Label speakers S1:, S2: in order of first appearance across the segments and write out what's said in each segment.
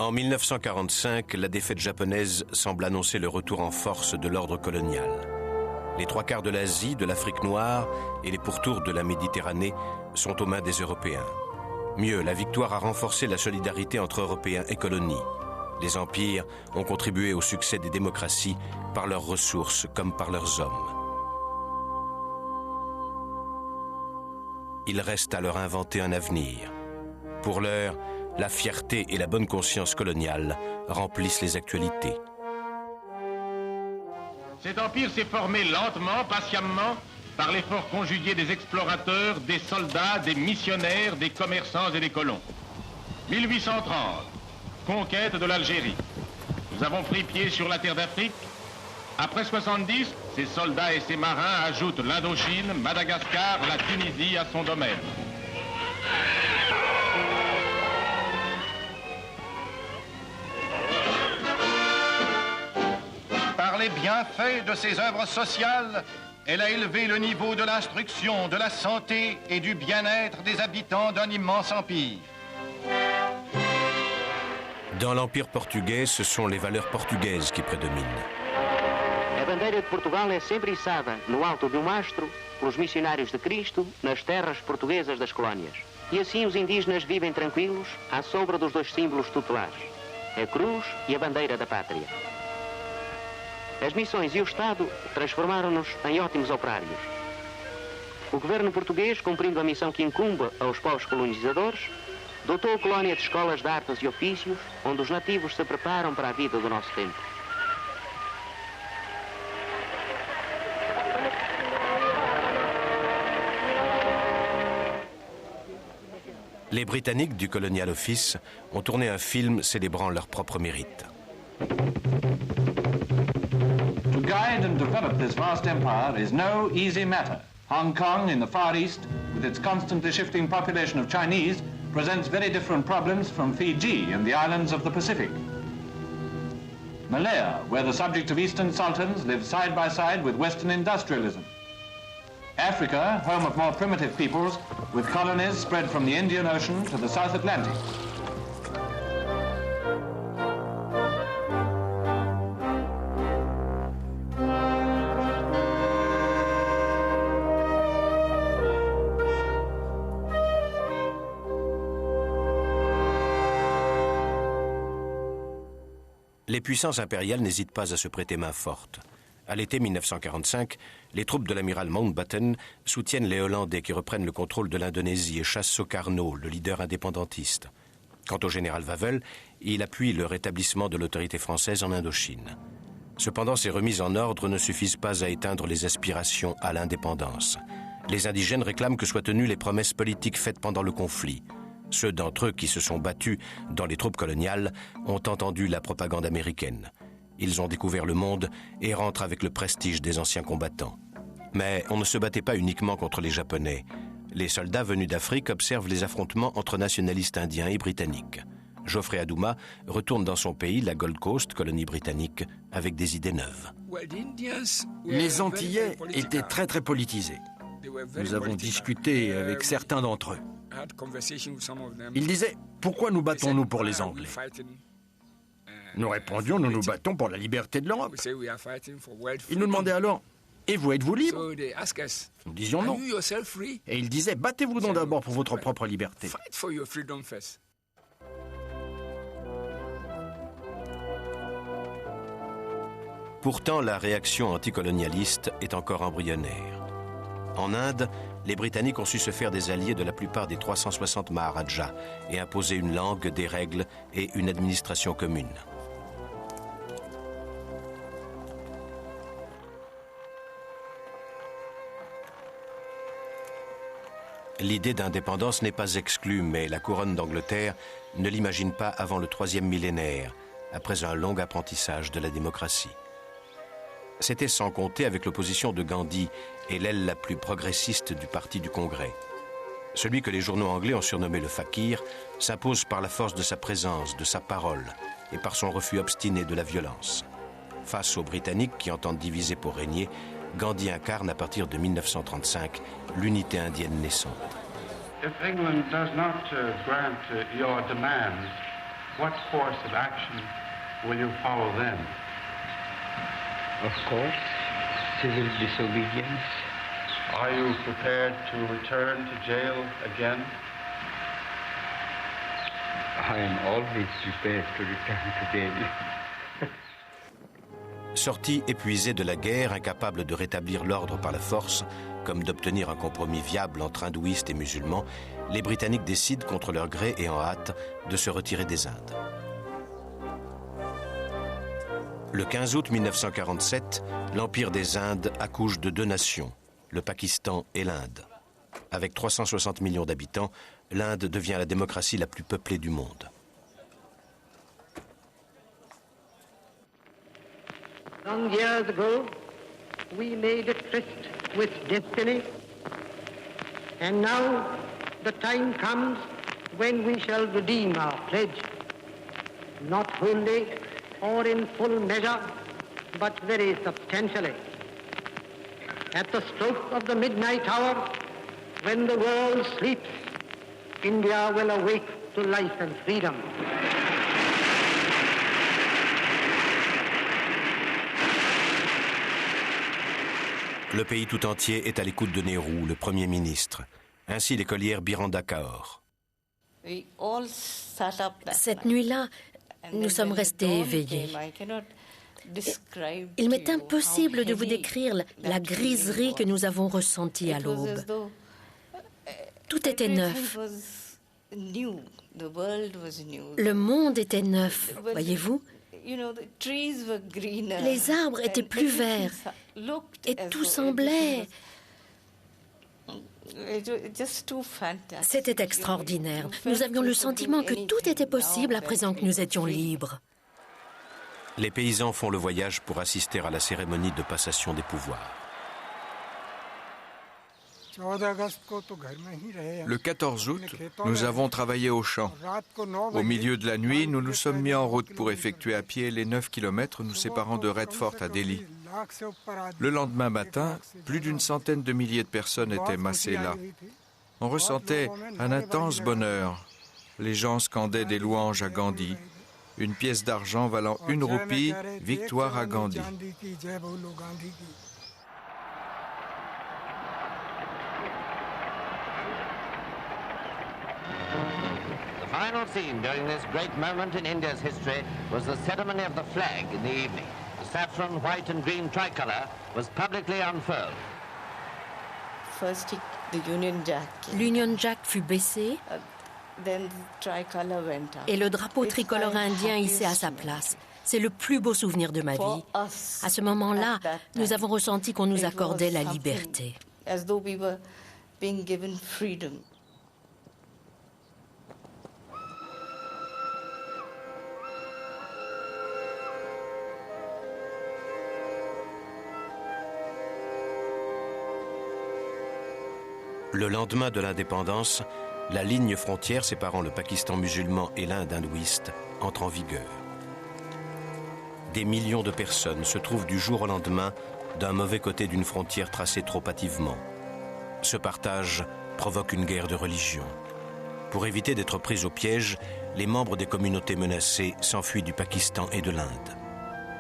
S1: En 1945, la défaite japonaise semble annoncer le retour en force de l'ordre colonial. Les trois quarts de l'Asie, de l'Afrique noire et les pourtours de la Méditerranée sont aux mains des Européens. Mieux, la victoire a renforcé la solidarité entre Européens et colonies. Les empires ont contribué au succès des démocraties par leurs ressources comme par leurs hommes. Il reste à leur inventer un avenir. Pour l'heure, la fierté et la bonne conscience coloniale remplissent les actualités.
S2: Cet empire s'est formé lentement, patiemment, par l'effort conjugué des explorateurs, des soldats, des missionnaires, des commerçants et des colons. 1830, conquête de l'Algérie. Nous avons pris pied sur la terre d'Afrique. Après 70, ces soldats et ces marins ajoutent l'Indochine, Madagascar, la Tunisie à son domaine.
S3: Par les bienfaits de ses œuvres sociales, elle a élevé le niveau de l'instruction, de la santé et du bien-être des habitants d'un immense empire.
S1: Dans l'Empire portugais, ce sont les valeurs portugaises qui prédominent.
S4: A bandeira de Portugal é sempre içada no alto de um mastro pelos missionários de Cristo nas terras portuguesas das colónias. E assim os indígenas vivem tranquilos à sombra dos dois símbolos tutelares, a cruz e a bandeira da pátria. As missões e o Estado transformaram-nos em ótimos operários. O governo português, cumprindo a missão que incumbe aos povos colonizadores, dotou a colónia de escolas de artes e ofícios, onde os nativos se preparam para a vida do nosso tempo.
S1: Les Britanniques du Colonial Office ont tourné un film célébrant leur propre mérite.
S5: To guide and develop this vast empire is no easy matter. Hong Kong in the Far East, with its constantly shifting population of Chinese, presents very different problems from Fiji and the islands of the Pacific. Malaya, where the subject of Eastern sultans lives side by side with Western industrialism. Africa, home of more primitive peoples, with colonies spread from the Indian Ocean to the South Atlantic.
S1: Les puissances impériales n'hésitent pas à se prêter main forte. À l'été 1945, les troupes de l'amiral Mountbatten soutiennent les Hollandais qui reprennent le contrôle de l'Indonésie et chassent Sukarno, le leader indépendantiste. Quant au général Wavell, il appuie le rétablissement de l'autorité française en Indochine. Cependant, ces remises en ordre ne suffisent pas à éteindre les aspirations à l'indépendance. Les indigènes réclament que soient tenues les promesses politiques faites pendant le conflit. Ceux d'entre eux qui se sont battus dans les troupes coloniales ont entendu la propagande américaine. Ils ont découvert le monde et rentrent avec le prestige des anciens combattants. Mais on ne se battait pas uniquement contre les Japonais. Les soldats venus d'Afrique observent les affrontements entre nationalistes indiens et britanniques. Geoffrey Adouma retourne dans son pays, la Gold Coast, colonie britannique, avec des idées neuves.
S6: Les Antillais étaient très politisés. Nous avons discuté avec certains d'entre eux. Ils disaient « Pourquoi nous battons-nous pour les Anglais ?» Nous répondions « Nous nous battons pour la liberté de l'Europe. » Ils nous demandaient alors « Et vous, êtes-vous libre ?» Nous disions non. Et ils disaient « Battez-vous donc d'abord pour votre propre liberté. »
S1: Pourtant, la réaction anticolonialiste est encore embryonnaire. En Inde, les Britanniques ont su se faire des alliés de la plupart des 360 Maharajas et imposer une langue, des règles et une administration commune. L'idée d'indépendance n'est pas exclue, mais la couronne d'Angleterre ne l'imagine pas avant le 3e millénaire, après un long apprentissage de la démocratie. C'était sans compter avec l'opposition de Gandhi et l'aile la plus progressiste du Parti du Congrès. Celui que les journaux anglais ont surnommé le fakir s'impose par la force de sa présence, de sa parole et par son refus obstiné de la violence. Face aux Britanniques qui entendent diviser pour régner, Gandhi incarne à partir de 1935 l'unité indienne naissante.
S7: If England does not grant your demands, what course of action will you follow then?
S8: Of course, civil disobedience.
S7: Are you prepared to return to jail again?
S8: I am always prepared to return to jail.
S1: Sortis épuisés de la guerre, incapables de rétablir l'ordre par la force, comme d'obtenir un compromis viable entre hindouistes et musulmans, les Britanniques décident, contre leur gré et en hâte, de se retirer des Indes. Le 15 août 1947, l'Empire des Indes accouche de deux nations, le Pakistan et l'Inde. Avec 360 millions d'habitants, l'Inde devient la démocratie la plus peuplée du monde.
S9: Long years ago, we made a tryst with destiny, and now the time comes when we shall redeem our pledge, not wholly or in full measure, but very substantially. At the stroke of the midnight hour, when the world sleeps, India will awake to life and freedom.
S1: Le pays tout entier est à l'écoute de Nehru, le Premier ministre. Ainsi l'écolière Biranda Kaur.
S10: Cette nuit-là, nous sommes restés éveillés. Il m'est impossible de vous décrire la griserie que nous avons ressentie à l'aube. Tout était neuf. Le monde était neuf, voyez-vous. Les arbres étaient plus verts et tout semblait... C'était extraordinaire. Nous avions le sentiment que tout était possible à présent que nous étions libres.
S1: Les paysans font le voyage pour assister à la cérémonie de passation des pouvoirs.
S11: Le 14 août, nous avons travaillé au champ. Au milieu de la nuit, nous nous sommes mis en route pour effectuer à pied les 9 kilomètres nous séparant de Red Fort à Delhi. Le lendemain matin, plus d'une centaine de milliers de personnes étaient massées là. On ressentait un intense bonheur. Les gens scandaient des louanges à Gandhi. Une pièce d'argent valant 1 roupie, victoire à Gandhi.
S12: The final scene during this great moment in India's history was the ceremony of the flag in the evening. The saffron, white and green tricolour was publicly unfurled.
S10: First, the Union Jack. L'Union Jack fut baissé. Et le drapeau tricolore indien hissé à sa place. C'est le plus beau souvenir de ma vie. À ce moment-là, nous avons ressenti qu'on nous accordait la liberté.
S1: Le lendemain de l'indépendance, la ligne frontière séparant le Pakistan musulman et l'Inde hindouiste entre en vigueur. Des millions de personnes se trouvent du jour au lendemain d'un mauvais côté d'une frontière tracée trop hâtivement. Ce partage provoque une guerre de religion. Pour éviter d'être pris au piège, les membres des communautés menacées s'enfuient du Pakistan et de l'Inde.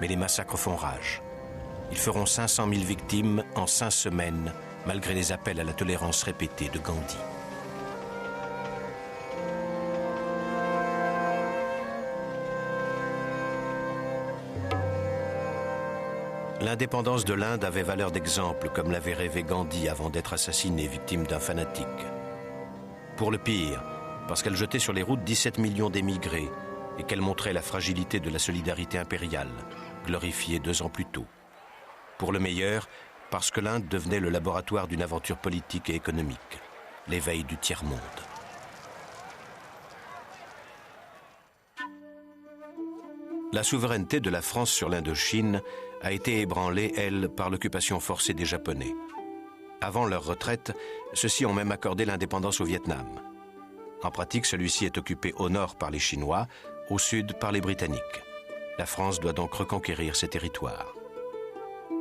S1: Mais les massacres font rage. Ils feront 500 000 victimes en 5 semaines, malgré les appels à la tolérance répétés de Gandhi. L'indépendance de l'Inde avait valeur d'exemple, comme l'avait rêvé Gandhi avant d'être assassiné, victime d'un fanatique. Pour le pire, parce qu'elle jetait sur les routes 17 millions d'émigrés et qu'elle montrait la fragilité de la solidarité impériale, glorifiée 2 ans plus tôt. Pour le meilleur, parce que l'Inde devenait le laboratoire d'une aventure politique et économique, l'éveil du tiers-monde. La souveraineté de la France sur l'Indochine a été ébranlée, elle, par l'occupation forcée des Japonais. Avant leur retraite, ceux-ci ont même accordé l'indépendance au Vietnam. En pratique, celui-ci est occupé au nord par les Chinois, au sud par les Britanniques. La France doit donc reconquérir ces territoires.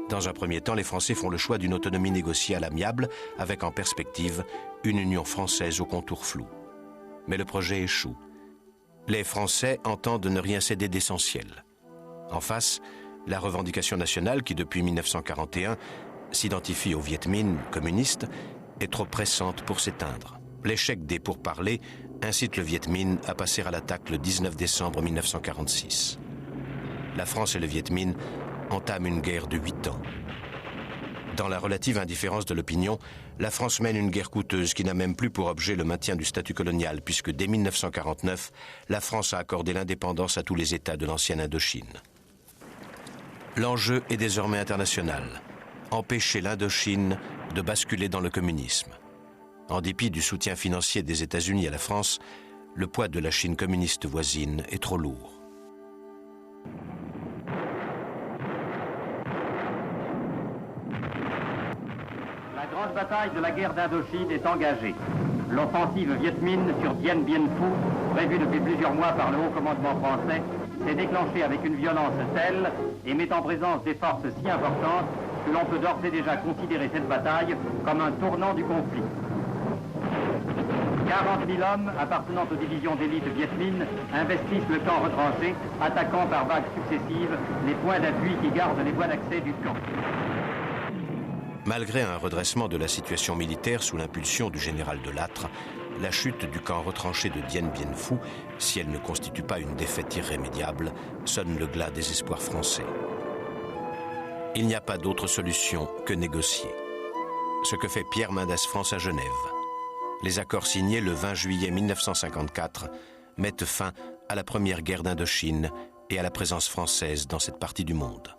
S1: Dans un premier temps, les Français font le choix d'une autonomie négociée à l'amiable, avec en perspective une union française aux contours flous. Mais le projet échoue. Les Français entendent ne rien céder d'essentiel. En face, la revendication nationale qui, depuis 1941, s'identifie au Viet Minh communiste, est trop pressante pour s'éteindre. L'échec des pourparlers incite le Viet Minh à passer à l'attaque le 19 décembre 1946. La France et le Viet Minh entament une guerre de 8 ans. Dans la relative indifférence de l'opinion, la France mène une guerre coûteuse qui n'a même plus pour objet le maintien du statut colonial, puisque dès 1949, la France a accordé l'indépendance à tous les États de l'ancienne Indochine. L'enjeu est désormais international. Empêcher l'Indochine de basculer dans le communisme. En dépit du soutien financier des États-Unis à la France, le poids de la Chine communiste voisine est trop lourd.
S13: La grande bataille de la guerre d'Indochine est engagée. L'offensive Viet Minh sur Dien Bien Phu, prévue depuis plusieurs mois par le haut commandement français, s'est déclenchée avec une violence telle et met en présence des forces si importantes que l'on peut d'ores et déjà considérer cette bataille comme un tournant du conflit. 40 000 hommes appartenant aux divisions d'élite Viet Minh investissent le camp retranché, attaquant par vagues successives les points d'appui qui gardent les voies d'accès du camp.
S1: Malgré un redressement de la situation militaire sous l'impulsion du général de Lattre, la chute du camp retranché de Dien Bien Phu, si elle ne constitue pas une défaite irrémédiable, sonne le glas des espoirs français. Il n'y a pas d'autre solution que négocier. Ce que fait Pierre Mendès France à Genève. Les accords signés le 20 juillet 1954 mettent fin à la première guerre d'Indochine et à la présence française dans cette partie du monde.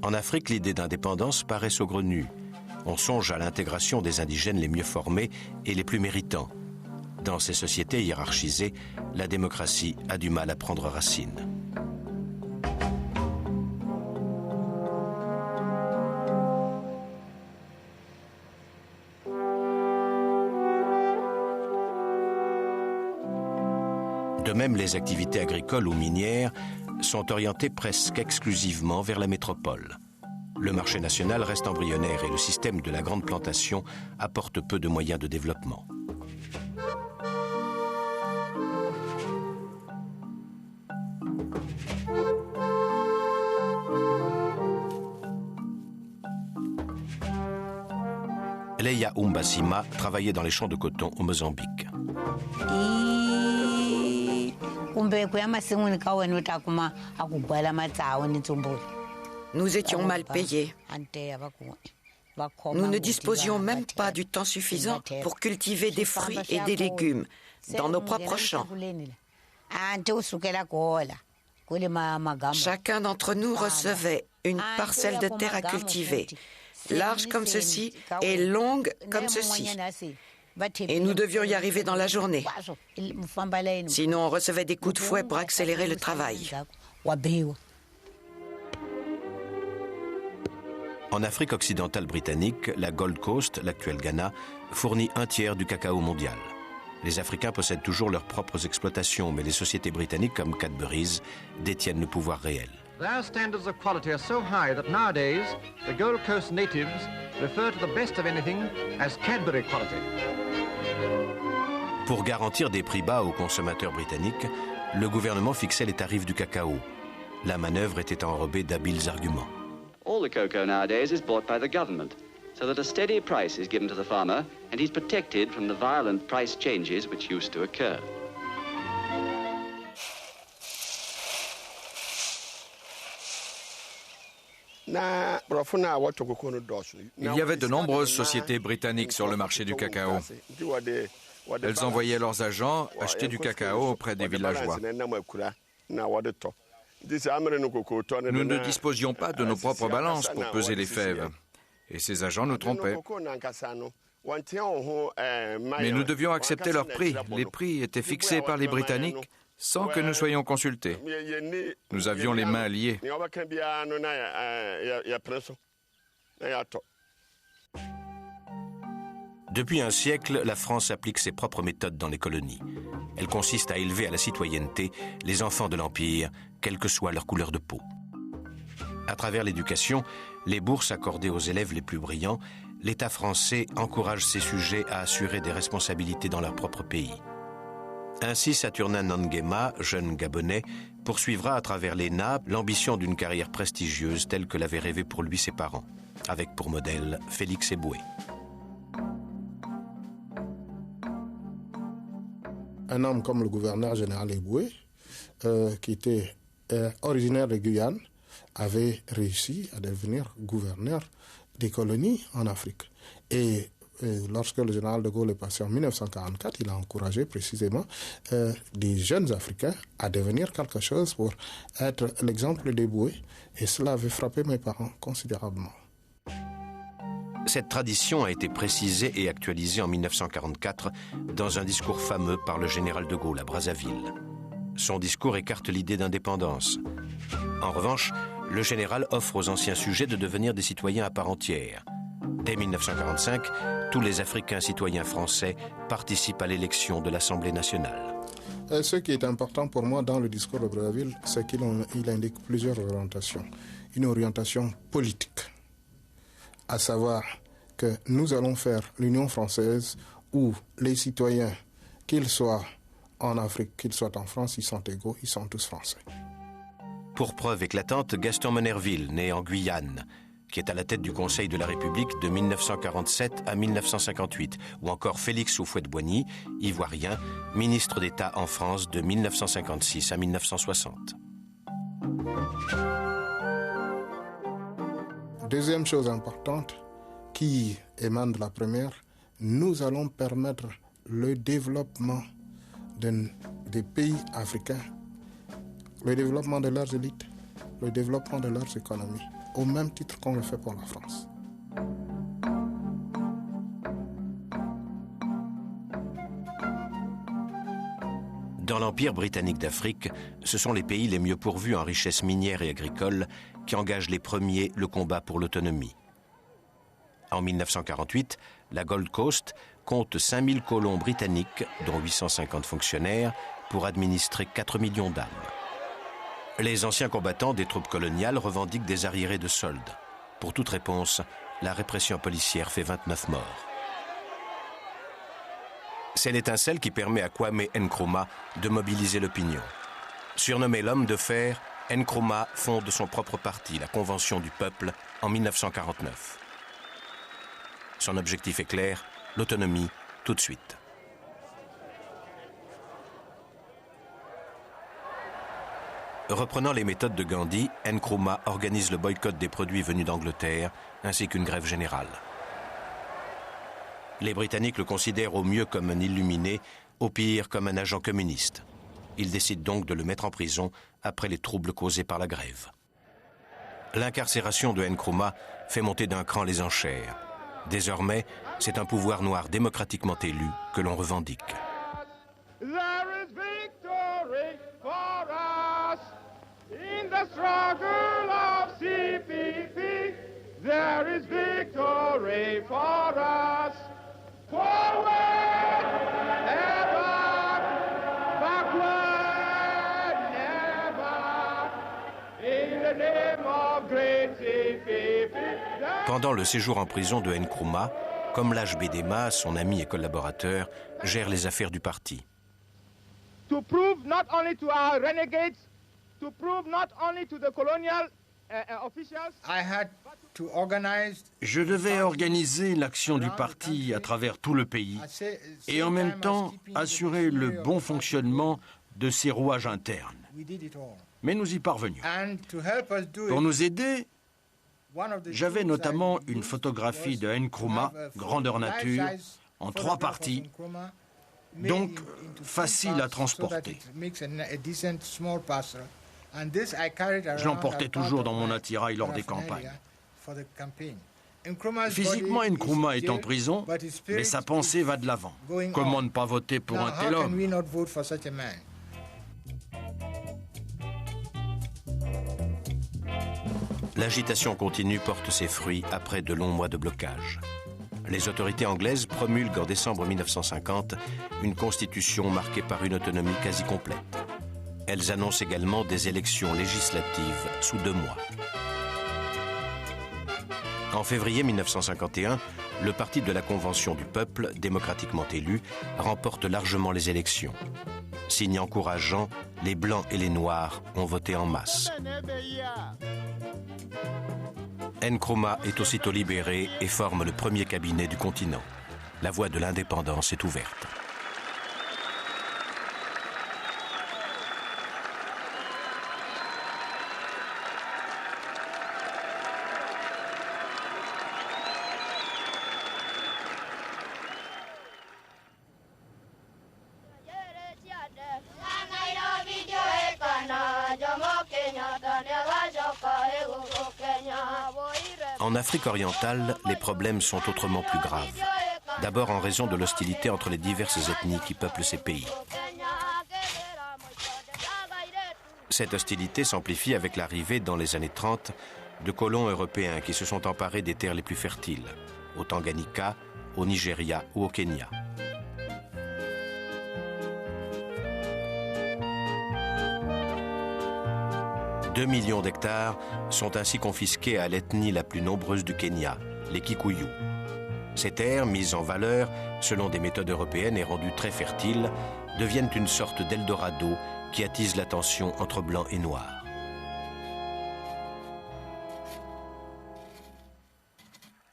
S1: En Afrique, l'idée d'indépendance paraît saugrenue. On songe à l'intégration des indigènes les mieux formés et les plus méritants. Dans ces sociétés hiérarchisées, la démocratie a du mal à prendre racine. De même, les activités agricoles ou minières sont orientées presque exclusivement vers la métropole. Le marché national reste embryonnaire et le système de la grande plantation apporte peu de moyens de développement. Leia Umbasima travaillait dans les champs de coton au Mozambique.
S14: Nous étions mal payés. Nous ne disposions même pas du temps suffisant pour cultiver des fruits et des légumes dans nos propres champs. Chacun d'entre nous recevait une parcelle de terre à cultiver, large comme ceci et longue comme ceci. Et nous devions y arriver dans la journée. Sinon, on recevait des coups de fouet pour accélérer le travail.
S1: En Afrique occidentale britannique, la Gold Coast, l'actuel Ghana, fournit un tiers du cacao mondial. Les Africains possèdent toujours leurs propres exploitations, mais les sociétés britanniques comme Cadbury's détiennent le pouvoir réel.
S15: Our standards of quality are so high that nowadays the Gold Coast natives refer to the best of anything as Cadbury quality.
S1: Pour garantir des prix bas aux consommateurs britanniques, le gouvernement fixait les tarifs du cacao. La manœuvre était enrobée d'habiles arguments.
S16: All the cocoa nowadays is bought by the government, so that a steady price is given to the farmer and he's protected from the violent price changes which used to occur.
S11: Il y avait de nombreuses sociétés britanniques sur le marché du cacao. Elles envoyaient leurs agents acheter du cacao auprès des villageois. Nous ne disposions pas de nos propres balances pour peser les fèves, et ces agents nous trompaient. Mais nous devions accepter leurs prix. Les prix étaient fixés par les Britanniques sans que nous soyons consultés. Nous avions les mains liées.
S1: Depuis un siècle, la France applique ses propres méthodes dans les colonies. Elle consiste à élever à la citoyenneté les enfants de l'Empire, quelle que soit leur couleur de peau. À travers l'éducation, les bourses accordées aux élèves les plus brillants, l'État français encourage ses sujets à assurer des responsabilités dans leur propre pays. Ainsi, Saturnin Nguema, jeune Gabonais, poursuivra à travers l'ENA l'ambition d'une carrière prestigieuse telle que l'avaient rêvé pour lui ses parents, avec pour modèle Félix Éboué.
S17: Un homme comme le gouverneur général Éboué, qui était originaire de Guyane, avait réussi à devenir gouverneur des colonies en Afrique. Et lorsque le général de Gaulle est passé en 1944, il a encouragé précisément des jeunes Africains à devenir quelque chose pour être l'exemple d'Éboué. Et cela avait frappé mes parents considérablement.
S1: Cette tradition a été précisée et actualisée en 1944 dans un discours fameux par le général de Gaulle à Brazzaville. Son discours écarte l'idée d'indépendance. En revanche, le général offre aux anciens sujets de devenir des citoyens à part entière. Dès 1945, tous les Africains citoyens français participent à l'élection de l'Assemblée nationale.
S17: Ce qui est important pour moi dans le discours de Brazzaville, c'est qu'il indique plusieurs orientations. Une orientation politique, à savoir que nous allons faire l'Union française où les citoyens, qu'ils soient en Afrique, qu'ils soient en France, ils sont égaux, ils sont tous français.
S1: Pour preuve éclatante, Gaston Monnerville, né en Guyane, qui est à la tête du Conseil de la République de 1947 à 1958, ou encore Félix Houphouët-Boigny, ivoirien, ministre d'État en France de 1956 à 1960.
S17: Deuxième chose importante qui émane de la première, nous allons permettre le développement des pays africains, le développement de leurs élites, le développement de leurs économies, au même titre qu'on le fait pour la France.
S1: Dans l'Empire britannique d'Afrique, ce sont les pays les mieux pourvus en richesses minières et agricoles qui engagent les premiers le combat pour l'autonomie. En 1948, la Gold Coast compte 5000 colons britanniques, dont 850 fonctionnaires, pour administrer 4 millions d'âmes. Les anciens combattants des troupes coloniales revendiquent des arriérés de soldes. Pour toute réponse, la répression policière fait 29 morts. C'est l'étincelle qui permet à Kwame Nkrumah de mobiliser l'opinion. Surnommé l'homme de fer, Nkrumah fonde son propre parti, la Convention du peuple, en 1949. Son objectif est clair, l'autonomie, tout de suite. Reprenant les méthodes de Gandhi, Nkrumah organise le boycott des produits venus d'Angleterre, ainsi qu'une grève générale. Les Britanniques le considèrent au mieux comme un illuminé, au pire comme un agent communiste. Ils décident donc de le mettre en prison après les troubles causés par la grève. L'incarcération de Nkrumah fait monter d'un cran les enchères. Désormais, c'est un pouvoir noir démocratiquement élu que l'on revendique.
S18: There is victory for us in the struggle of CPP. There is victory for us. Forward, ever, backward, never. In the name of great CPP.
S1: Pendant le séjour en prison de Nkrumah, Komlaj Bedema, son ami et collaborateur, gère les affaires du parti.
S18: To prove not only to our renegades, to prove not only to the colonial officials,
S6: Je devais organiser l'action du parti à travers tout le pays et en même temps assurer le bon fonctionnement de ses rouages internes. Mais nous y parvenions. Pour nous aider, j'avais notamment une photographie de Nkrumah, grandeur nature, en 3 parties, donc facile à transporter. Je l'emportais toujours dans mon attirail lors des campagnes. Physiquement, Nkrumah est en prison, mais sa pensée va de l'avant. Comment ne pas voter pour un tel homme ?
S1: L'agitation continue porte ses fruits après de longs mois de blocage. Les autorités anglaises promulguent en décembre 1950 une constitution marquée par une autonomie quasi complète. Elles annoncent également des élections législatives sous 2 mois. En février 1951, le parti de la Convention du peuple, démocratiquement élu, remporte largement les élections. Signe encourageant, les Blancs et les Noirs ont voté en masse. Nkrumah est aussitôt libéré et forme le premier cabinet du continent. La voie de l'indépendance est ouverte. En Afrique orientale, les problèmes sont autrement plus graves. D'abord en raison de l'hostilité entre les diverses ethnies qui peuplent ces pays. Cette hostilité s'amplifie avec l'arrivée, dans les années 30, de colons européens qui se sont emparés des terres les plus fertiles, au Tanganyika, au Nigeria ou au Kenya. Deux millions d'hectares sont ainsi confisqués à l'ethnie la plus nombreuse du Kenya, les Kikuyu. Ces terres, mises en valeur selon des méthodes européennes et rendues très fertiles, deviennent une sorte d'Eldorado qui attise la tension entre blancs et noirs.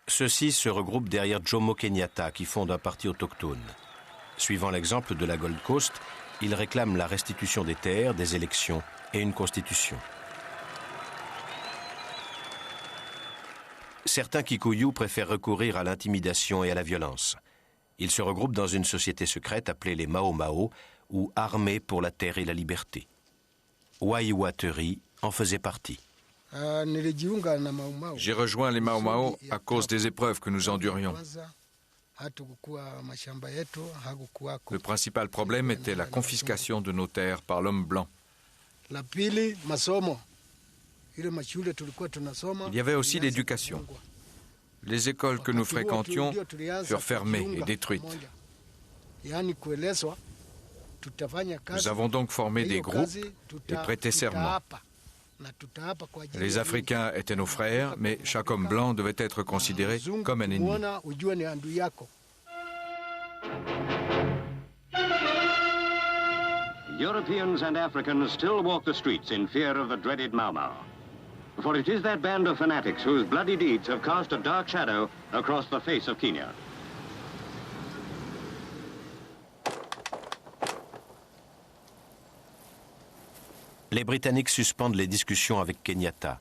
S1: Ceux-ci se regroupent derrière Jomo Kenyatta qui fonde un parti autochtone. Suivant l'exemple de la Gold Coast, ils réclament la restitution des terres, des élections et une constitution. Certains Kikuyu préfèrent recourir à l'intimidation et à la violence. Ils se regroupent dans une société secrète appelée les Mau Mau, ou Armée pour la terre et la liberté. Waiwateri en faisait partie.
S11: J'ai rejoint les Mau Mau à cause des épreuves que nous endurions. Le principal problème était la confiscation de nos terres par l'homme blanc. Il y avait aussi l'éducation. Les écoles que nous fréquentions furent fermées et détruites. Nous avons donc formé des groupes et prêté serment. Les Africains étaient nos frères, mais chaque homme blanc devait être considéré comme un ennemi.
S19: Europeans and Africans still walk the streets in fear of the dreaded Mau Mau. For it is that band of fanatics whose bloody deeds have cast a dark shadow across the face of Kenya.
S1: Les Britanniques suspendent les discussions avec Kenyatta.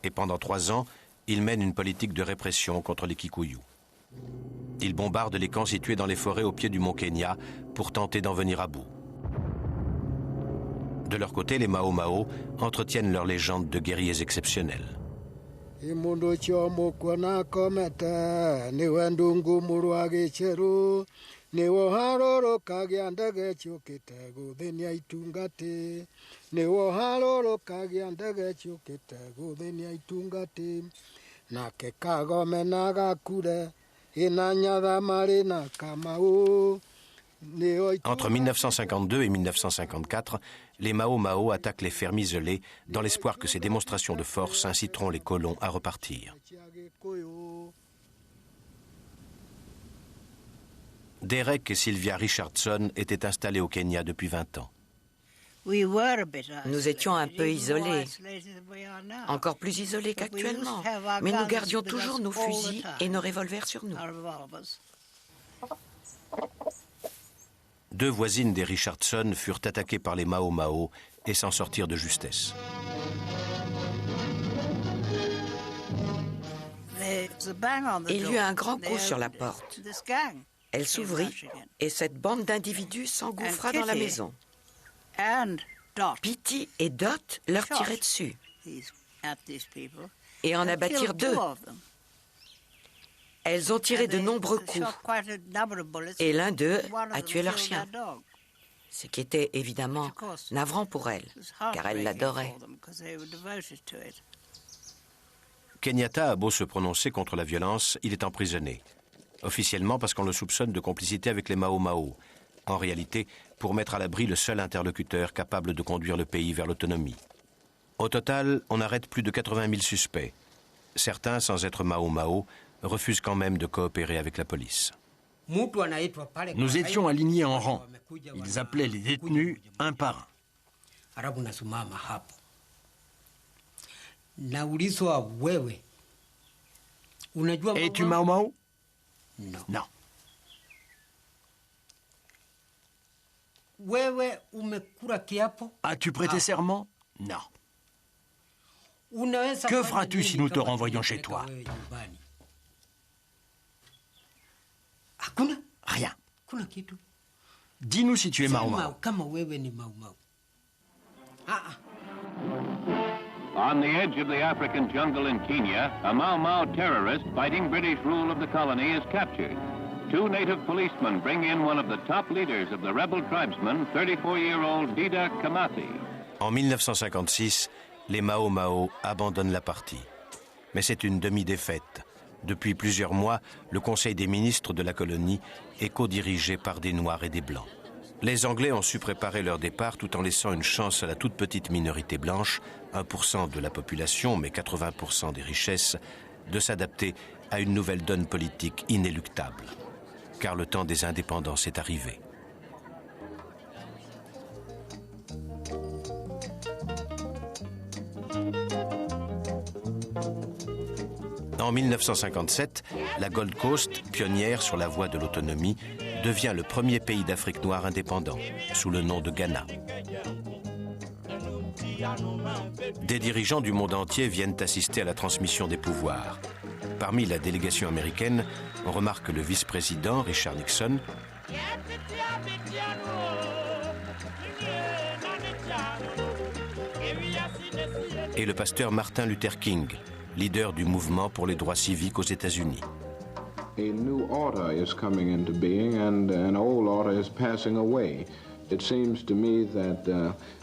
S1: Et pendant 3 ans, ils mènent une politique de répression contre les Kikuyu. Ils bombardent les camps situés dans les forêts au pied du mont Kenya pour tenter d'en venir à bout. De leur côté, les Mau Mau entretiennent leur légende de guerriers exceptionnels. Entre 1952 et 1954, les Mau Mau attaquent les fermes isolées dans l'espoir que ces démonstrations de force inciteront les colons à repartir. Derek et Sylvia Richardson étaient installés au Kenya depuis 20 ans.
S14: Nous étions un peu isolés, encore plus isolés qu'actuellement, mais nous gardions toujours nos fusils et nos revolvers sur nous.
S1: 2 voisines des Richardson furent attaquées par les Mau Mau et s'en sortirent de justesse.
S14: Il y eut un grand coup sur la porte. Elle s'ouvrit et cette bande d'individus s'engouffra dans la maison. Pitty et Dot leur tiraient dessus et en abattirent 2. Elles ont tiré de nombreux coups et l'un d'eux a tué leur chien, ce qui était évidemment navrant pour elle, car elle l'adorait.
S1: Kenyatta a beau se prononcer contre la violence, il est emprisonné. Officiellement parce qu'on le soupçonne de complicité avec les Mau Mau. En réalité, pour mettre à l'abri le seul interlocuteur capable de conduire le pays vers l'autonomie. Au total, on arrête plus de 80 000 suspects. Certains, sans être Mau Mau, refuse quand même de coopérer avec la police.
S6: Nous étions alignés en rang. Ils appelaient les détenus un par un. Es-tu Mau Mau? Non. As-tu prêté serment? Non. Que feras-tu si nous te renvoyons chez toi? Rien. Dis-nous si tu es Mau Mau.
S2: On the edge of the African jungle in Kenya, a Mau Mau terrorist fighting British rule of the colony is captured. Two native policemen bring in one of the top leaders of the rebel tribesmen, 34-year-old Dida Kamasi.
S1: En 1956, les Mau Mau abandonnent la partie. Mais c'est une demi-défaite. Depuis plusieurs mois, le Conseil des ministres de la colonie est co-dirigé par des Noirs et des Blancs. Les Anglais ont su préparer leur départ tout en laissant une chance à la toute petite minorité blanche, 1% de la population mais 80% des richesses, de s'adapter à une nouvelle donne politique inéluctable. Car le temps des indépendances est arrivé. En 1957, la Gold Coast, pionnière sur la voie de l'autonomie, devient le premier pays d'Afrique noire indépendant, sous le nom de Ghana. Des dirigeants du monde entier viennent assister à la transmission des pouvoirs. Parmi la délégation américaine, on remarque le vice-président Richard Nixon, et le pasteur Martin Luther King, leader du mouvement pour les droits civiques aux États-Unis.
S20: A new order is coming into being and an old order is passing away. It seems to me that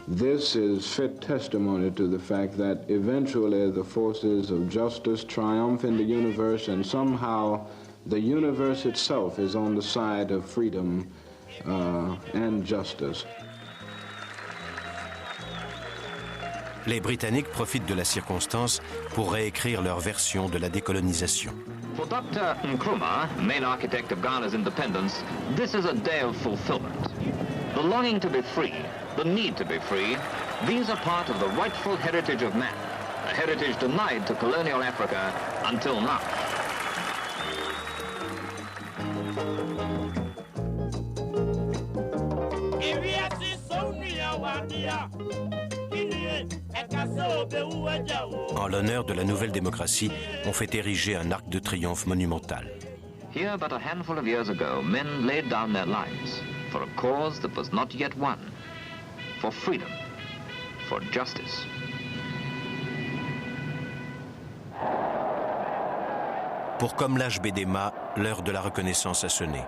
S20: this is fit testimony to the fact that eventually the forces of justice triumph in the universe and somehow the universe itself is on the side of freedom and justice.
S1: Les Britanniques profitent de la circonstance pour réécrire leur version de la décolonisation.
S21: For Dr. Nkrumah, main architect of Ghana's independence, this is a day of fulfillment. The longing to be free, the need to be free, these are part of the rightful heritage of man, a heritage denied to colonial Africa until now.
S1: En l'honneur de la nouvelle démocratie, on fait ériger un arc de triomphe monumental.
S21: Here, but a handful of years ago, men laid down their lives for a cause that was not yet won, for freedom, for justice.
S1: Pour comme l'âge Bédéma, l'heure de la reconnaissance a sonné.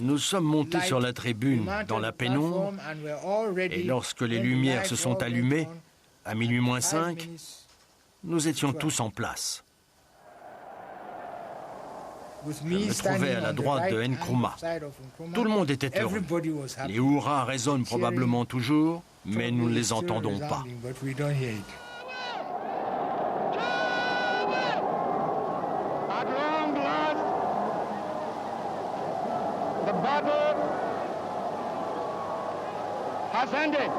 S6: Nous sommes montés sur la tribune dans la pénombre et lorsque les lumières se sont allumées, à minuit moins 5, nous étions tous en place. Je me trouvais à la droite de Nkrumah. Tout le monde était heureux. Les hurrahs résonnent probablement toujours, mais nous ne les entendons pas.
S18: Has ended.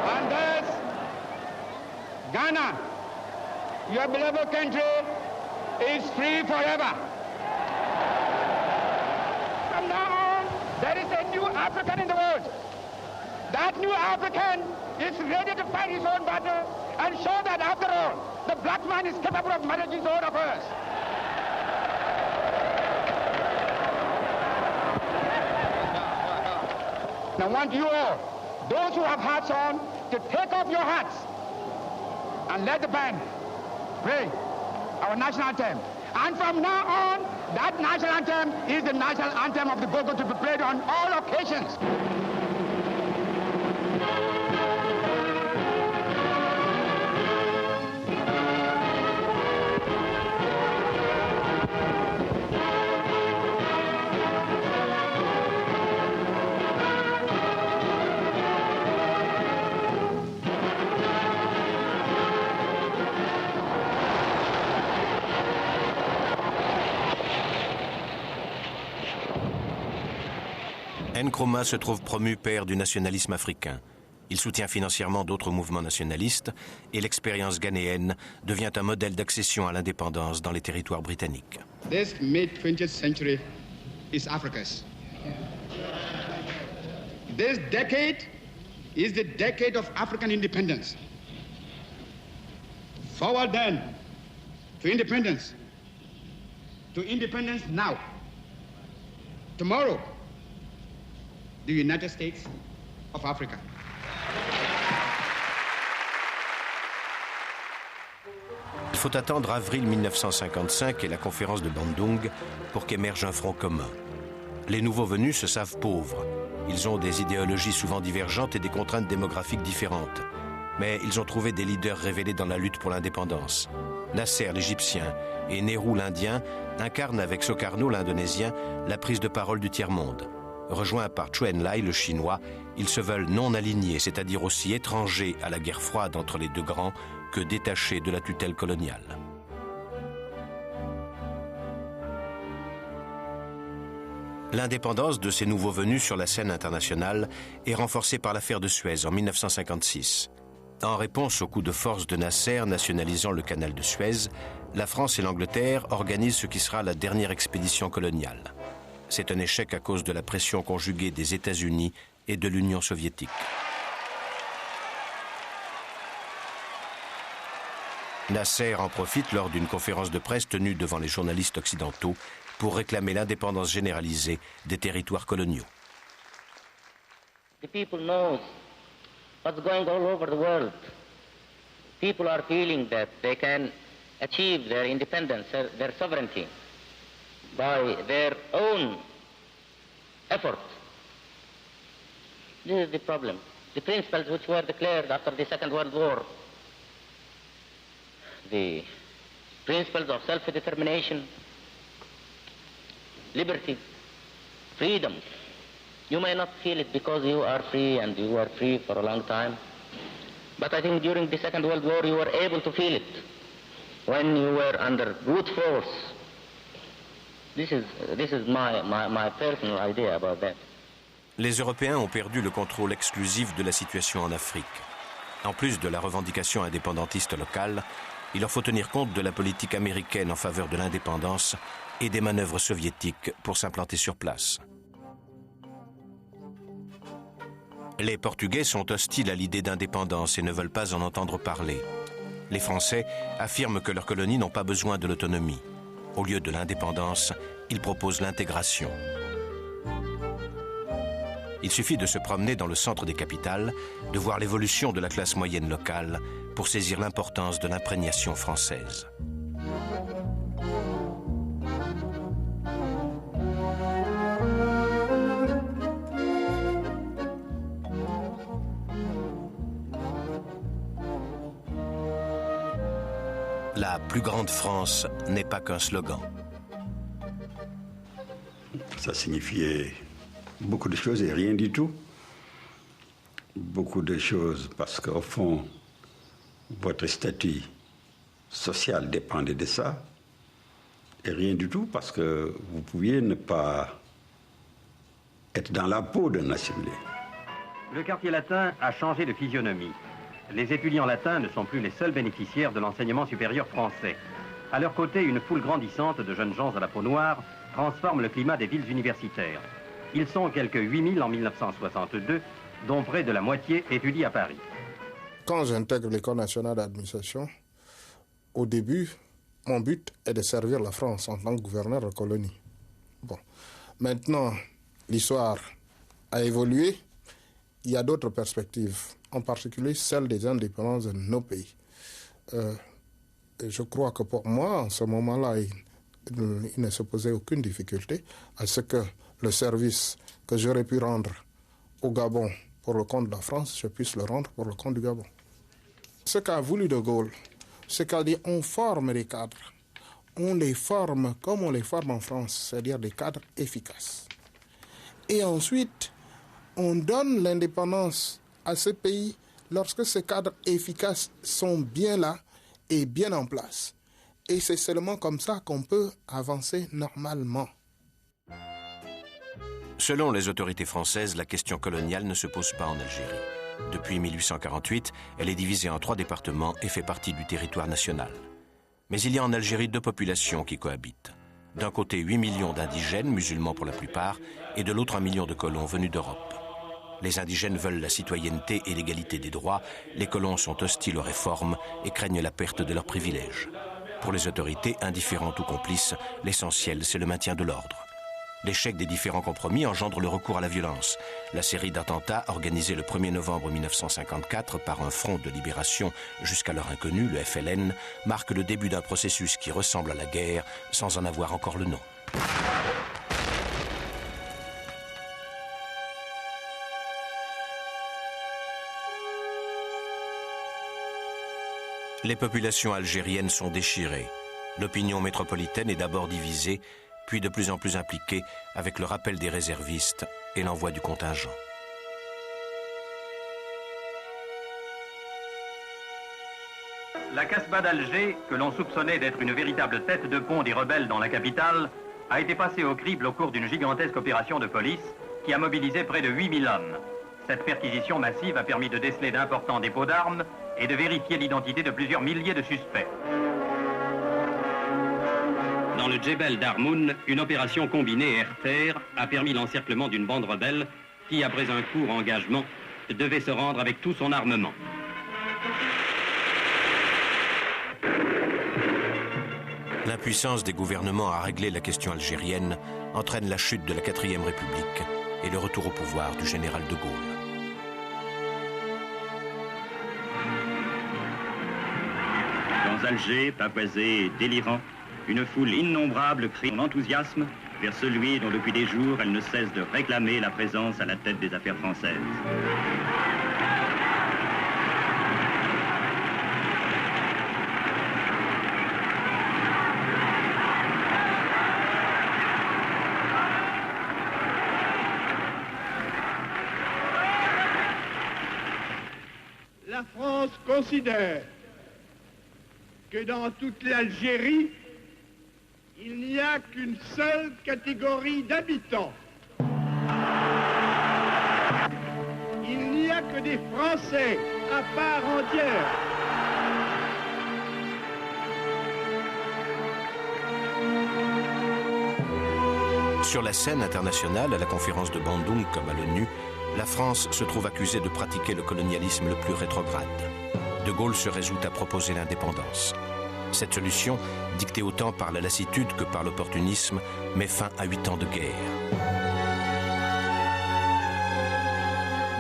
S18: And thus, Ghana, your beloved country, is free forever. From now on, there is a new African in the world. That new African is ready to fight his own battle and show that after all, the black man is capable of managing his own affairs. Now I want you all, those who have hats on, to take off your hats and let the band play our national anthem. And from now on, that national anthem is the national anthem of the Gogo to be played on all occasions.
S1: Nkrumah se trouve promu père du nationalisme africain. Il soutient financièrement d'autres mouvements nationalistes et l'expérience ghanéenne devient un modèle d'accession à l'indépendance dans les territoires britanniques.
S18: This mid-20th century is Africa's. This decade is the decade of African independence. Forward then to independence now. Tomorrow, the United States of Africa.
S1: Il faut attendre avril 1955 et la conférence de Bandung pour qu'émerge un front commun. Les nouveaux venus se savent pauvres. Ils ont des idéologies souvent divergentes et des contraintes démographiques différentes. Mais ils ont trouvé des leaders révélés dans la lutte pour l'indépendance. Nasser, l'Égyptien, et Nehru, l'Indien, incarnent avec Sukarno, l'Indonésien, la prise de parole du tiers-monde. Rejoints par Chou En-lai, le Chinois, ils se veulent non alignés, c'est-à-dire aussi étrangers à la guerre froide entre les deux grands que détachés de la tutelle coloniale. L'indépendance de ces nouveaux venus sur la scène internationale est renforcée par l'affaire de Suez en 1956. En réponse au coup de force de Nasser nationalisant le canal de Suez, la France et l'Angleterre organisent ce qui sera la dernière expédition coloniale. C'est un échec à cause de la pression conjuguée des États-Unis et de l'Union soviétique. Nasser en profite lors d'une conférence de presse tenue devant les journalistes occidentaux pour réclamer l'indépendance généralisée des territoires coloniaux.
S4: The people know what's going all over the world. People are feeling that they can achieve their independence, their sovereignty, by their own effort. This is the problem. The principles which were declared after the Second World War, the principles of self-determination, liberty, freedom. You may not feel it because you are free and you were free for a long time. But I think during the Second World War you were able to feel it when you were under brute force. This is my personal idea about that.
S1: Les Européens ont perdu le contrôle exclusif de la situation en Afrique. En plus de la revendication indépendantiste locale, il leur faut tenir compte de la politique américaine en faveur de l'indépendance et des manœuvres soviétiques pour s'implanter sur place. Les Portugais sont hostiles à l'idée d'indépendance et ne veulent pas en entendre parler. Les Français affirment que leurs colonies n'ont pas besoin de l'autonomie. Au lieu de l'indépendance, ils proposent l'intégration. Il suffit de se promener dans le centre des capitales, de voir l'évolution de la classe moyenne locale pour saisir l'importance de l'imprégnation française. La plus grande France n'est pas qu'un slogan.
S3: Ça signifiait beaucoup de choses et rien du tout. Beaucoup de choses parce qu'au fond, votre statut social dépendait de ça. Et rien du tout parce que vous pouviez ne pas être dans la peau d'un assimilé.
S13: Le quartier latin a changé de physionomie. Les étudiants latins ne sont plus les seuls bénéficiaires de l'enseignement supérieur français. À leur côté, une foule grandissante de jeunes gens à la peau noire transforme le climat des villes universitaires. Ils sont quelques 8000 en 1962, dont près de la moitié étudient à Paris.
S17: Quand j'intègre l'École nationale d'administration, au début, mon but est de servir la France en tant que gouverneur de colonie. Bon. Maintenant, l'histoire a évolué. Il y a d'autres perspectives, en particulier celle des indépendances de nos pays. Et je crois que pour moi, en ce moment-là, il ne se posait aucune difficulté à ce que le service que j'aurais pu rendre au Gabon pour le compte de la France, je puisse le rendre pour le compte du Gabon. Ce qu'a voulu De Gaulle, c'est qu'a dit on forme des cadres. On les forme comme on les forme en France, c'est-à-dire des cadres efficaces. Et ensuite, on donne l'indépendance à ce pays lorsque ces cadres efficaces sont bien là et bien en place. Et c'est seulement comme ça qu'on peut avancer normalement.
S1: Selon les autorités françaises, la question coloniale ne se pose pas en Algérie. Depuis 1848, elle est divisée en 3 départements et fait partie du territoire national. Mais il y a en Algérie 2 populations qui cohabitent. D'un côté, 8 millions d'indigènes, musulmans pour la plupart, et de l'autre 1 million de colons venus d'Europe. Les indigènes veulent la citoyenneté et l'égalité des droits, les colons sont hostiles aux réformes et craignent la perte de leurs privilèges. Pour les autorités, indifférentes ou complices, l'essentiel, c'est le maintien de l'ordre. L'échec des différents compromis engendre le recours à la violence. La série d'attentats organisés le 1er novembre 1954 par un front de libération jusqu'alors inconnu, le FLN, marque le début d'un processus qui ressemble à la guerre sans en avoir encore le nom. Les populations algériennes sont déchirées. L'opinion métropolitaine est d'abord divisée, puis de plus en plus impliquée avec le rappel des réservistes et l'envoi du contingent.
S13: La Casbah d'Alger, que l'on soupçonnait d'être une véritable tête de pont des rebelles dans la capitale, a été passée au crible au cours d'une gigantesque opération de police qui a mobilisé près de 8000 hommes. Cette perquisition massive a permis de déceler d'importants dépôts d'armes et de vérifier l'identité de plusieurs milliers de suspects. Dans le Djebel d'Armoun, une opération combinée air-terre a permis l'encerclement d'une bande rebelle qui, après un court engagement, devait se rendre avec tout son armement.
S1: L'impuissance des gouvernements à régler la question algérienne entraîne la chute de la 4e République et le retour au pouvoir du général de Gaulle.
S13: Dans Alger, pavoisé et délirant, une foule innombrable crie son enthousiasme vers celui dont depuis des jours elle ne cesse de réclamer la présence à la tête des affaires françaises.
S18: La France considère que dans toute l'Algérie, il n'y a qu'une seule catégorie d'habitants. Il n'y a que des Français à part entière.
S1: Sur la scène internationale, à la conférence de Bandung comme à l'ONU, la France se trouve accusée de pratiquer le colonialisme le plus rétrograde. De Gaulle se résout à proposer l'indépendance. Cette solution, dictée autant par la lassitude que par l'opportunisme, met fin à 8 ans de guerre.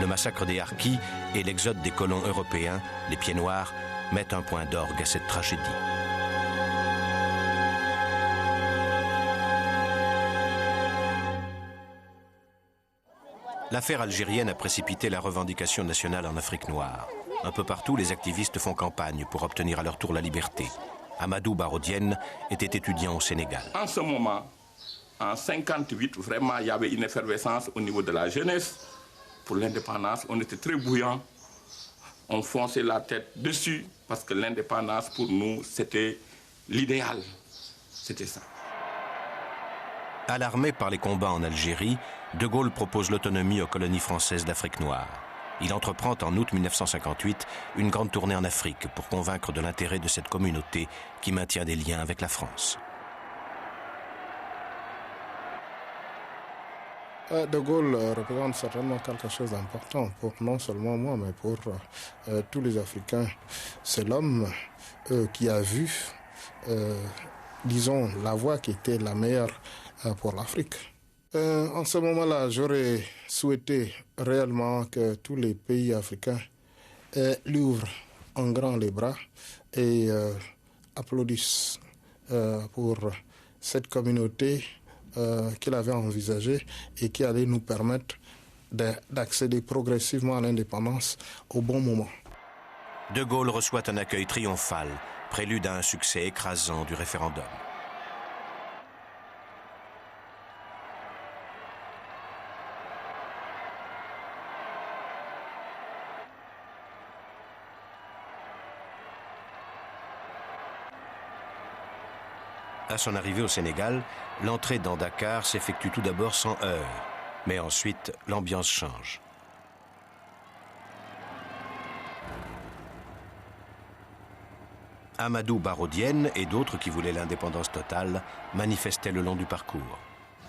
S1: Le massacre des Harkis et l'exode des colons européens, les Pieds Noirs, mettent un point d'orgue à cette tragédie. L'affaire algérienne a précipité la revendication nationale en Afrique noire. Un peu partout, les activistes font campagne pour obtenir à leur tour la liberté. Amadou Baro Diène était étudiant au Sénégal.
S5: En ce moment, en 1958, vraiment, il y avait une effervescence au niveau de la jeunesse. Pour l'indépendance, on était très bouillants. On fonçait la tête dessus parce que l'indépendance, pour nous, c'était l'idéal. C'était ça.
S1: Alarmé par les combats en Algérie, De Gaulle propose l'autonomie aux colonies françaises d'Afrique noire. Il entreprend en août 1958 une grande tournée en Afrique pour convaincre de l'intérêt de cette communauté qui maintient des liens avec la France.
S17: De Gaulle représente certainement quelque chose d'important pour non seulement moi, mais pour tous les Africains. C'est l'homme qui a vu, disons, la voie qui était la meilleure pour l'Afrique. En ce moment-là, j'aurais souhaité réellement que tous les pays africains lui ouvrent en grand les bras et applaudissent pour cette communauté qu'il avait envisagée et qui allait nous permettre d'accéder progressivement à l'indépendance au bon moment.
S1: De Gaulle reçoit un accueil triomphal, prélude à un succès écrasant du référendum. À son arrivée au Sénégal, l'entrée dans Dakar s'effectue tout d'abord sans heurts. Mais ensuite, l'ambiance change. Amadou Barrow Diène et d'autres qui voulaient l'indépendance totale manifestaient le long du parcours.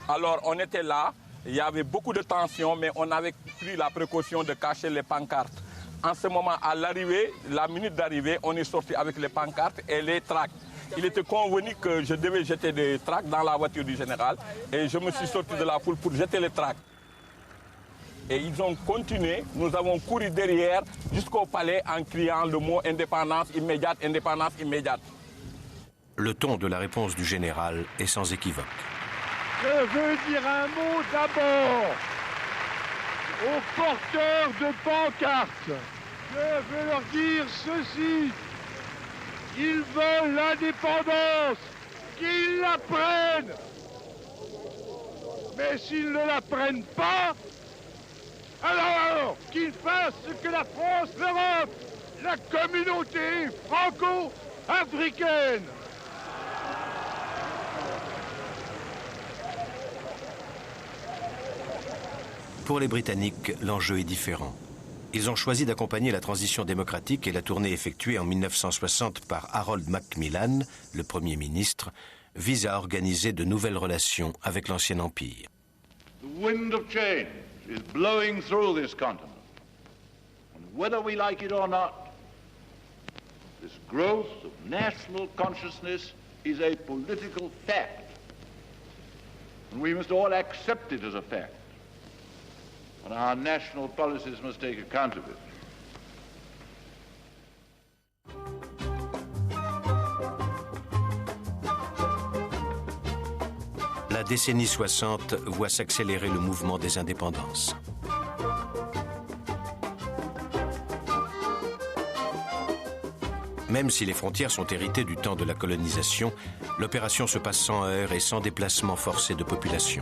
S5: Alors on était là, il y avait beaucoup de tensions, mais on avait pris la précaution de cacher les pancartes. En ce moment, à l'arrivée, la minute d'arrivée, on est sorti avec les pancartes et les tracts. Il était convenu que je devais jeter des tracts dans la voiture du général et je me suis sorti de la foule pour jeter les tracts. Et ils ont continué, nous avons couru derrière jusqu'au palais en criant le mot indépendance immédiate, indépendance immédiate.
S1: Le ton de la réponse du général est sans équivoque.
S7: Je veux dire un mot d'abord aux porteurs de pancartes. Je veux leur dire ceci. Ils veulent l'indépendance, qu'ils la prennent. Mais s'ils ne la prennent pas, alors qu'ils fassent ce que la France, l'Europe, la communauté franco-africaine.
S1: Pour les Britanniques, l'enjeu est différent. Ils ont choisi d'accompagner la transition démocratique et la tournée effectuée en 1960 par Harold Macmillan, le Premier ministre, vise à organiser de nouvelles relations avec l'ancien empire.
S7: The wind of change is blowing through this continent. And whether we like it or not, this growth of national consciousness is a political fact. And we must all accept it as a fact. And our national policies must take account of it.
S1: La décennie 60 voit s'accélérer le mouvement des indépendances. Même si les frontières sont héritées du temps de la colonisation, l'opération se passe sans heurts et sans déplacement forcé de population.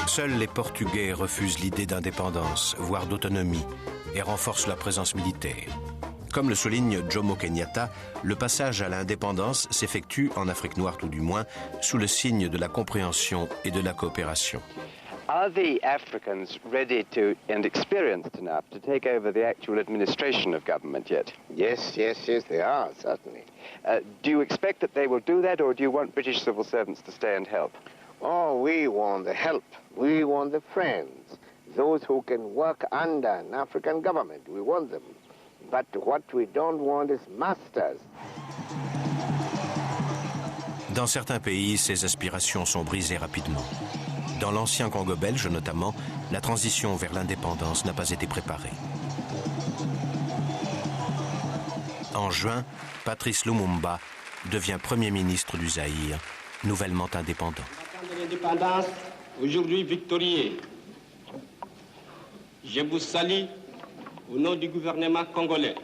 S1: Seuls les Portugais refusent l'idée d'indépendance, voire d'autonomie, et renforcent la présence militaire. Comme le souligne Jomo Kenyatta, le passage à l'indépendance s'effectue, en Afrique noire tout du moins, sous le signe de la compréhension et de la coopération.
S22: Are the Africans ready to and experienced enough to take over the actual administration of government yet?
S23: Yes, they are, certainly.
S22: Do you expect that they will do that, or do you want British civil servants to stay and help?
S23: Oh, we want the help. We want the friends, those who can work under an African government. We want them. But what we don't want is masters.
S1: Dans certains pays, ces aspirations sont brisées rapidement. Dans l'ancien Congo belge notamment, la transition vers l'indépendance n'a pas été préparée. En juin, Patrice Lumumba devient Premier ministre du Zaïre, nouvellement indépendant.
S24: De l'indépendance, aujourd'hui victorieux. Je vous salue au nom du gouvernement congolais.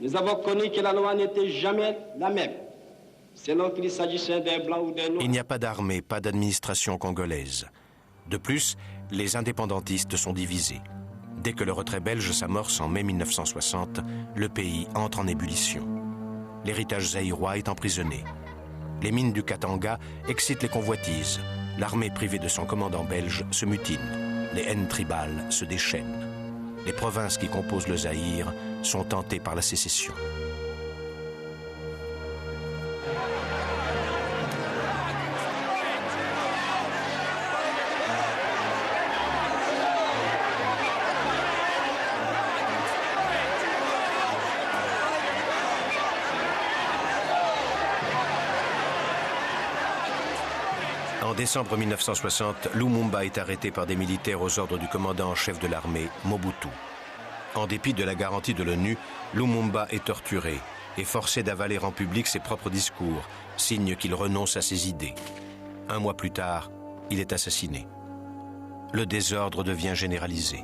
S24: Nous avons connu que la loi n'était jamais la même, selon qu'il s'agissait des blancs ou des noirs.
S1: Il n'y a pas d'armée, pas d'administration congolaise. De plus, les indépendantistes sont divisés. Dès que le retrait belge s'amorce en mai 1960, le pays entre en ébullition. L'héritage zaïrois est emprisonné. Les mines du Katanga excitent les convoitises. L'armée privée de son commandant belge se mutine. Les haines tribales se déchaînent. Les provinces qui composent le Zaïre sont tentées par la sécession. En décembre 1960, Lumumba est arrêté par des militaires aux ordres du commandant en chef de l'armée, Mobutu. En dépit de la garantie de l'ONU, Lumumba est torturé et forcé d'avaler en public ses propres discours, signe qu'il renonce à ses idées. Un mois plus tard, il est assassiné. Le désordre devient généralisé.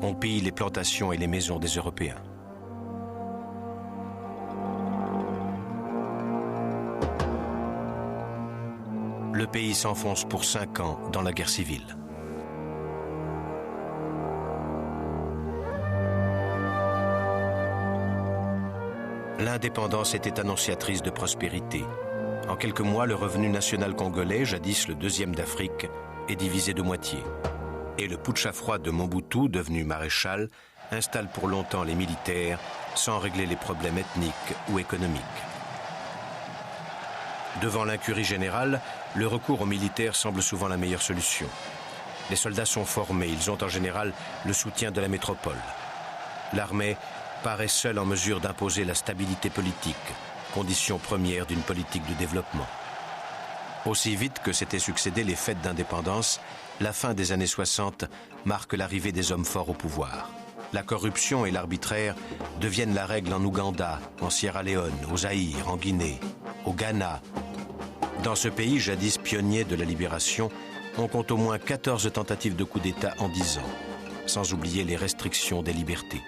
S1: On pille les plantations et les maisons des Européens. Le pays s'enfonce pour 5 ans dans la guerre civile. L'indépendance était annonciatrice de prospérité. En quelques mois, le revenu national congolais, jadis le 2e d'Afrique, est divisé de moitié. Et le putsch à froid de Mobutu, devenu maréchal, installe pour longtemps les militaires sans régler les problèmes ethniques ou économiques. Devant l'incurie générale, le recours aux militaires semble souvent la meilleure solution. Les soldats sont formés, ils ont en général le soutien de la métropole. L'armée paraît seule en mesure d'imposer la stabilité politique, condition première d'une politique de développement. Aussi vite que s'étaient succédé les fêtes d'indépendance, la fin des années 60 marque l'arrivée des hommes forts au pouvoir. La corruption et l'arbitraire deviennent la règle en Ouganda, en Sierra Leone, au Zaïre, en Guinée, au Ghana. Dans ce pays, jadis pionnier de la libération, on compte au moins 14 tentatives de coup d'État en 10 ans, sans oublier les restrictions des libertés.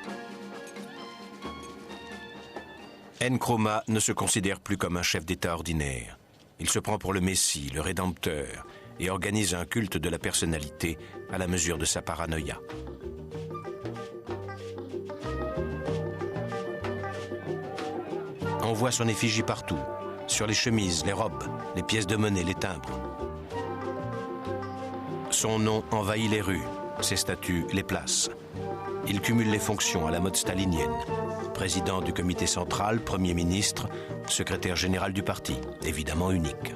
S1: Nkrumah ne se considère plus comme un chef d'État ordinaire. Il se prend pour le Messie, le Rédempteur, et organise un culte de la personnalité à la mesure de sa paranoïa. On voit son effigie partout, sur les chemises, les robes, les pièces de monnaie, les timbres. Son nom envahit les rues, ses statues les places. Il cumule les fonctions à la mode stalinienne. Président du comité central, Premier ministre, secrétaire général du parti, évidemment unique.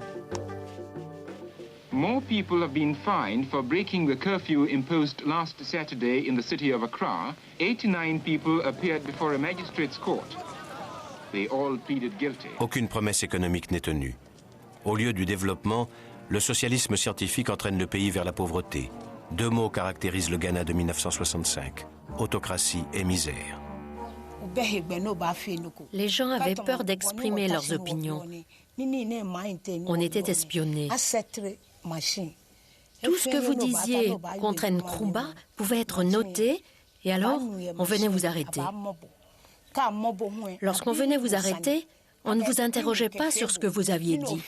S8: More people have been fined for breaking the curfew imposed last Saturday in the city of Accra. 89 people appeared before a magistrate's court. They all pleaded guilty.
S1: Aucune promesse économique n'est tenue. Au lieu du développement, le socialisme scientifique entraîne le pays vers la pauvreté. 2 mots caractérisent le Ghana de 1965, autocratie et misère.
S9: Les gens avaient peur d'exprimer leurs opinions. On était espionnés. Tout ce que vous disiez contre Nkrumah pouvait être noté et alors on venait vous arrêter. Lorsqu'on venait vous arrêter, on ne vous interrogeait pas sur ce que vous aviez dit.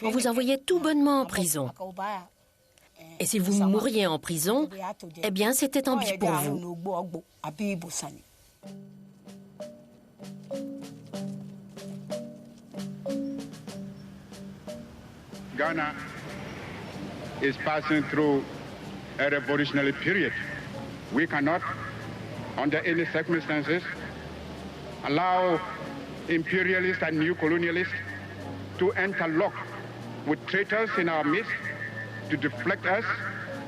S9: On vous envoyait tout bonnement en prison. Et si vous mouriez en prison, eh bien c'était tant pis pour vous.
S18: Ghana is passing through a revolutionary period. We cannot, under any circumstances, allow imperialists and new colonialists to interlock with traitors in our midst to deflect us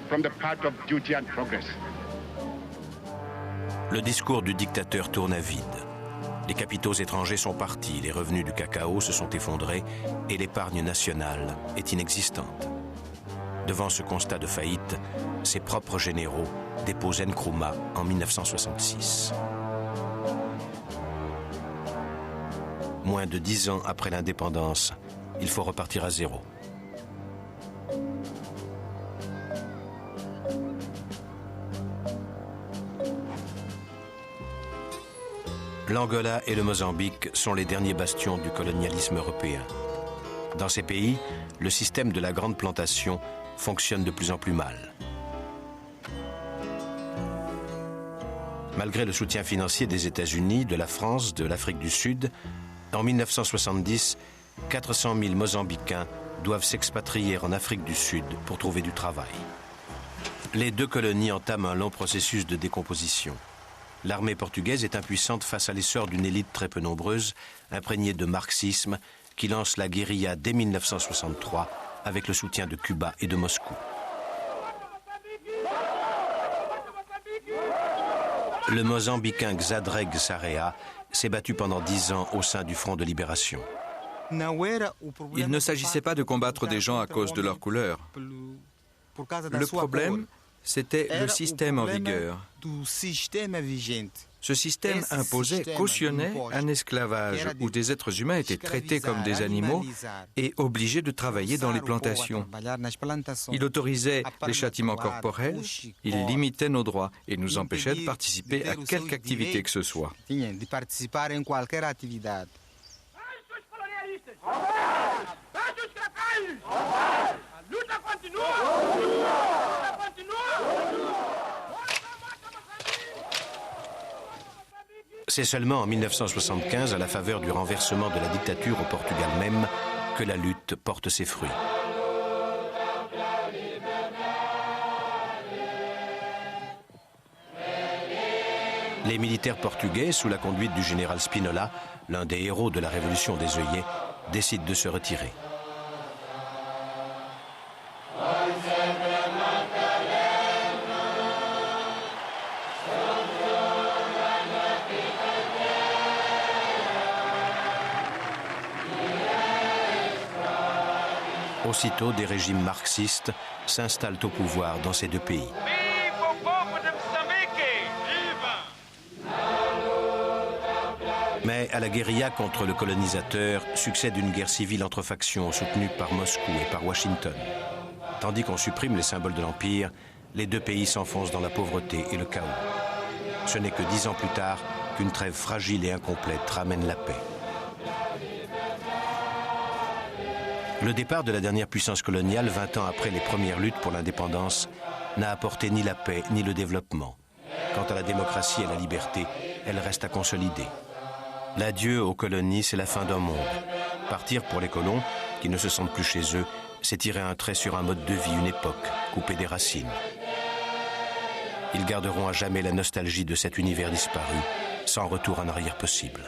S18: from the path of duty and progress.
S1: Le discours du dictateur tourne à vide. Les capitaux étrangers sont partis, les revenus du cacao se sont effondrés et l'épargne nationale est inexistante. Devant ce constat de faillite, ses propres généraux déposent Nkrumah en 1966. Moins de 10 ans après l'indépendance, il faut repartir à zéro. L'Angola et le Mozambique sont les derniers bastions du colonialisme européen. Dans ces pays, le système de la grande plantation fonctionne de plus en plus mal. Malgré le soutien financier des États-Unis, de la France, de l'Afrique du Sud, en 1970, 400 000 Mozambicains doivent s'expatrier en Afrique du Sud pour trouver du travail. Les 2 colonies entament un long processus de décomposition. L'armée portugaise est impuissante face à l'essor d'une élite très peu nombreuse, imprégnée de marxisme, qui lance la guérilla dès 1963 avec le soutien de Cuba et de Moscou. Le Mozambicain Xadreg Sarea s'est battu pendant 10 ans au sein du Front de libération.
S11: Il ne s'agissait pas de combattre des gens à cause de leur couleur. Le problème, c'était le système en vigueur. Ce système imposait, cautionnait un esclavage où des êtres humains étaient traités comme des animaux et obligés de travailler dans les plantations. Il autorisait les châtiments corporels, il limitait nos droits et nous empêchait de participer à quelque activité que ce soit.
S1: C'est seulement en 1975, à la faveur du renversement de la dictature au Portugal même, que la lutte porte ses fruits. Les militaires portugais, sous la conduite du général Spinola, l'un des héros de la révolution des œillets, décident de se retirer. Aussitôt, des régimes marxistes s'installent au pouvoir dans ces deux pays. Mais à la guérilla contre le colonisateur succède une guerre civile entre factions soutenue par Moscou et par Washington. Tandis qu'on supprime les symboles de l'Empire, les deux pays s'enfoncent dans la pauvreté et le chaos. Ce n'est que 10 ans plus tard qu'une trêve fragile et incomplète ramène la paix. Le départ de la dernière puissance coloniale, 20 ans après les premières luttes pour l'indépendance, n'a apporté ni la paix ni le développement. Quant à la démocratie et la liberté, elle reste à consolider. L'adieu aux colonies, c'est la fin d'un monde. Partir pour les colons, qui ne se sentent plus chez eux, c'est tirer un trait sur un mode de vie, une époque, couper des racines. Ils garderont à jamais la nostalgie de cet univers disparu, sans retour en arrière possible.